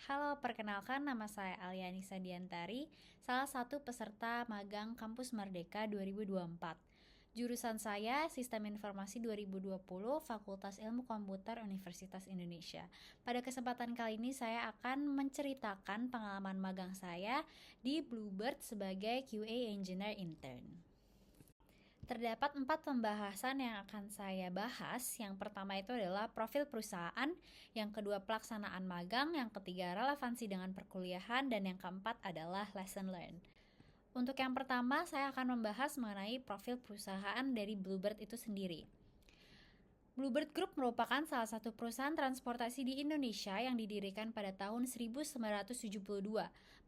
Halo, perkenalkan nama saya Aliani Sadiantari, salah satu peserta magang Kampus Merdeka 2024. Jurusan saya Sistem Informasi 2020, Fakultas Ilmu Komputer Universitas Indonesia. Pada kesempatan kali ini saya akan menceritakan pengalaman magang saya di Bluebird sebagai QA Engineer Intern. Terdapat 4 pembahasan yang akan saya bahas. Yang pertama itu adalah profil perusahaan, yang kedua pelaksanaan magang, yang ketiga relevansi dengan perkuliahan, dan yang keempat adalah lesson learned. Untuk yang pertama, saya akan membahas mengenai profil perusahaan dari Bluebird itu sendiri. Bluebird Group merupakan salah satu perusahaan transportasi di Indonesia yang didirikan pada tahun 1972.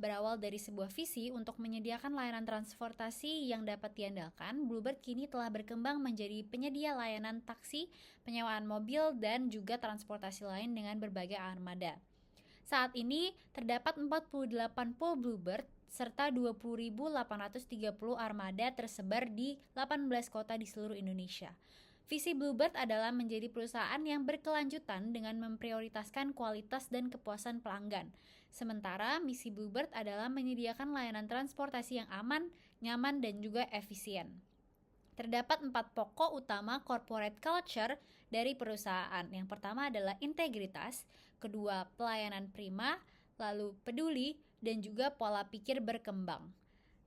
Berawal dari sebuah visi untuk menyediakan layanan transportasi yang dapat diandalkan, Bluebird kini telah berkembang menjadi penyedia layanan taksi, penyewaan mobil, dan juga transportasi lain dengan berbagai armada. Saat ini terdapat 48 pool Bluebird serta 20.830 armada tersebar di 18 kota di seluruh Indonesia. Visi Bluebird adalah menjadi perusahaan yang berkelanjutan dengan memprioritaskan kualitas dan kepuasan pelanggan. Sementara misi Bluebird adalah menyediakan layanan transportasi yang aman, nyaman, dan juga efisien. Terdapat 4 pokok utama corporate culture dari perusahaan. Yang pertama adalah integritas, kedua pelayanan prima, lalu peduli, dan juga pola pikir berkembang.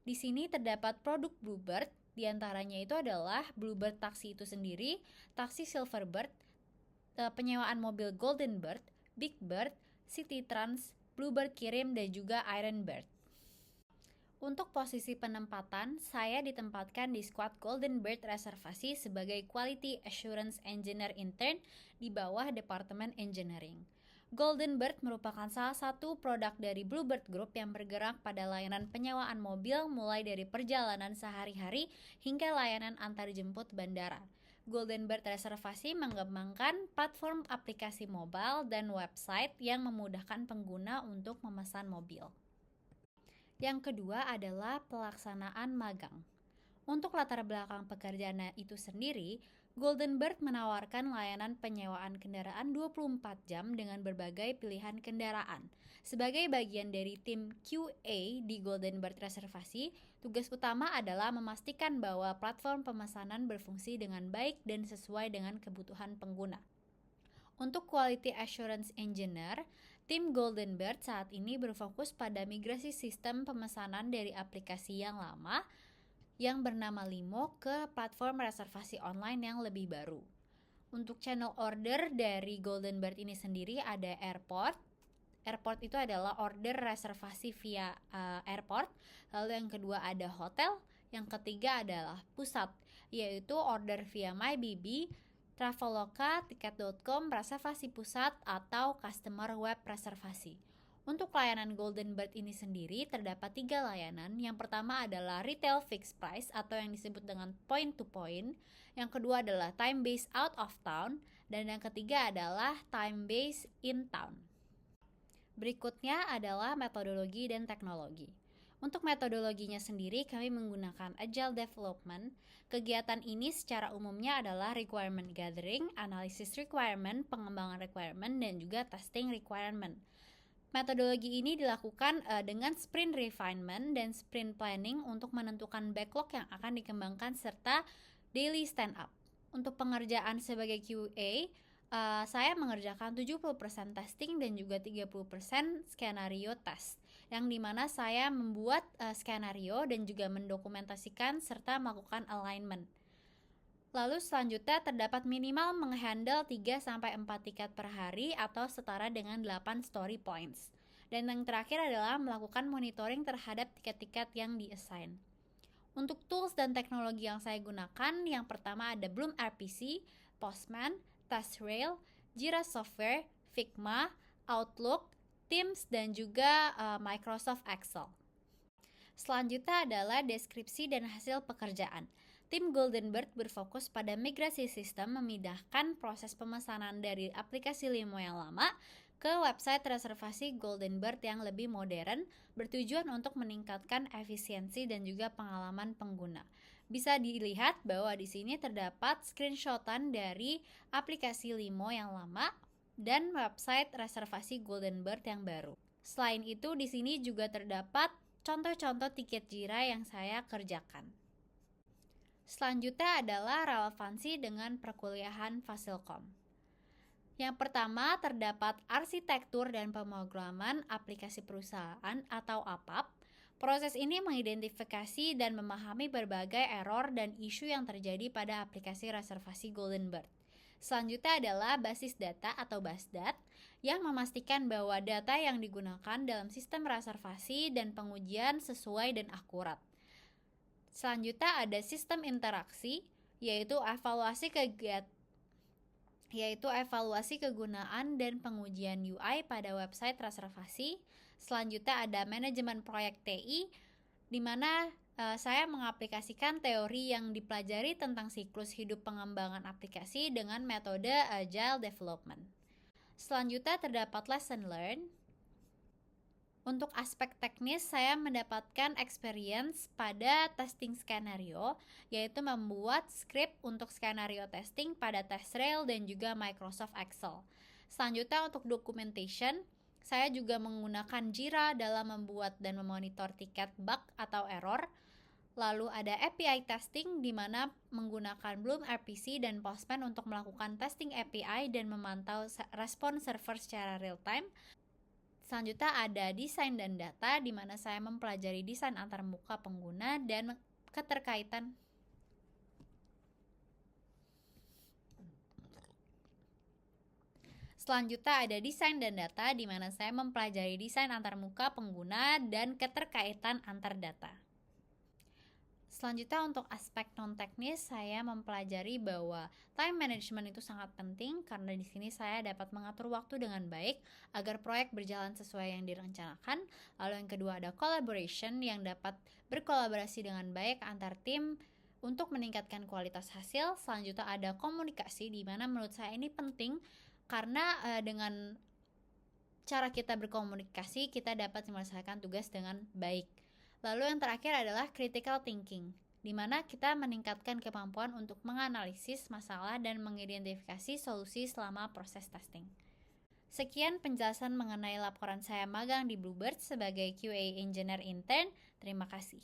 Di sini terdapat produk Bluebird. Di antaranya itu adalah Bluebird Taksi itu sendiri, taksi Silverbird, penyewaan mobil Golden Bird, Big Bird, City Trans, Bluebird Kirim, dan juga Iron Bird. Untuk posisi penempatan, saya ditempatkan di squad Golden Bird Reservasi sebagai Quality Assurance Engineer Intern di bawah Departemen Engineering. Golden Bird merupakan salah satu produk dari Bluebird Group yang bergerak pada layanan penyewaan mobil mulai dari perjalanan sehari-hari hingga layanan antar jemput bandara. Golden Bird Reservasi mengembangkan platform aplikasi mobile dan website yang memudahkan pengguna untuk memesan mobil. Yang kedua adalah pelaksanaan magang. Untuk latar belakang pekerjaan itu sendiri, Golden Bird menawarkan layanan penyewaan kendaraan 24 jam dengan berbagai pilihan kendaraan. Sebagai bagian dari tim QA di Golden Bird Reservasi, tugas utama adalah memastikan bahwa platform pemesanan berfungsi dengan baik dan sesuai dengan kebutuhan pengguna. Untuk Quality Assurance Engineer, tim Golden Bird saat ini berfokus pada migrasi sistem pemesanan dari aplikasi yang lama yang bernama Limo ke platform reservasi online yang lebih baru. Untuk channel order dari Golden Bird ini sendiri ada airport. Airport itu adalah order reservasi via airport. Lalu yang kedua ada hotel. Yang ketiga adalah pusat, yaitu order via MyBB, Traveloka, Tiket.com, reservasi pusat, atau customer web reservasi. Untuk layanan Golden Bird ini sendiri terdapat 3 layanan. Yang pertama adalah retail fixed price atau yang disebut dengan point to point. Yang kedua adalah time based out of town, dan yang ketiga adalah time based in town. Berikutnya adalah metodologi dan teknologi. Untuk metodologinya sendiri kami menggunakan Agile Development. Kegiatan ini secara umumnya adalah requirement gathering, analisis requirement, pengembangan requirement, dan juga testing requirement. Metodologi ini dilakukan dengan sprint refinement dan sprint planning untuk menentukan backlog yang akan dikembangkan serta daily stand up. Untuk pengerjaan sebagai QA, saya mengerjakan 70% testing dan juga 30% skenario test, yang dimana saya membuat skenario dan juga mendokumentasikan serta melakukan alignment. Lalu selanjutnya terdapat minimal menghandle 3-4 tiket per hari atau setara dengan 8 story points. Dan yang terakhir adalah melakukan monitoring terhadap tiket-tiket yang di-assign. Untuk tools dan teknologi yang saya gunakan, yang pertama ada Bloom RPC, Postman, TestRail, Jira Software, Figma, Outlook, Teams, dan juga Microsoft Excel. Selanjutnya adalah deskripsi dan hasil pekerjaan. Tim Golden Bird berfokus pada migrasi sistem memindahkan proses pemesanan dari aplikasi Limo yang lama ke website reservasi Golden Bird yang lebih modern, bertujuan untuk meningkatkan efisiensi dan juga pengalaman pengguna. Bisa dilihat bahwa di sini terdapat screenshotan dari aplikasi Limo yang lama dan website reservasi Golden Bird yang baru. Selain itu, di sini juga terdapat contoh-contoh tiket Jira yang saya kerjakan. Selanjutnya adalah relevansi dengan perkuliahan Fasilkom. Yang pertama, terdapat arsitektur dan pemrograman aplikasi perusahaan atau APAP. Proses ini mengidentifikasi dan memahami berbagai error dan isu yang terjadi pada aplikasi reservasi Golden Bird. Selanjutnya adalah basis data atau BASDAT yang memastikan bahwa data yang digunakan dalam sistem reservasi dan pengujian sesuai dan akurat. Selanjutnya ada sistem interaksi, yaitu evaluasi kegunaan dan pengujian UI pada website reservasi. Selanjutnya ada manajemen proyek TI, di mana saya mengaplikasikan teori yang dipelajari tentang siklus hidup pengembangan aplikasi dengan metode Agile Development. Selanjutnya terdapat lesson learned. Untuk aspek teknis, saya mendapatkan experience pada testing skenario, yaitu membuat script untuk skenario testing pada TestRail dan juga Microsoft Excel. Selanjutnya untuk documentation, saya juga menggunakan Jira dalam membuat dan memonitor tiket bug atau error. Lalu ada API testing, di mana menggunakan Bloom RPC dan Postman untuk melakukan testing API dan memantau respon server secara real time. Selanjutnya ada desain dan data, di mana saya mempelajari desain antarmuka pengguna dan keterkaitan. Selanjutnya ada desain dan data, di mana saya mempelajari desain antarmuka pengguna dan keterkaitan antar data. Selanjutnya untuk aspek non-teknis, saya mempelajari bahwa time management itu sangat penting karena di sini saya dapat mengatur waktu dengan baik agar proyek berjalan sesuai yang direncanakan. Lalu yang kedua ada collaboration, yang dapat berkolaborasi dengan baik antar tim untuk meningkatkan kualitas hasil. Selanjutnya ada komunikasi, di mana menurut saya ini penting karena dengan cara kita berkomunikasi kita dapat menyelesaikan tugas dengan baik. Lalu yang terakhir adalah critical thinking, di mana kita meningkatkan kemampuan untuk menganalisis masalah dan mengidentifikasi solusi selama proses testing. Sekian penjelasan mengenai laporan saya magang di Bluebird sebagai QA Engineer Intern. Terima kasih.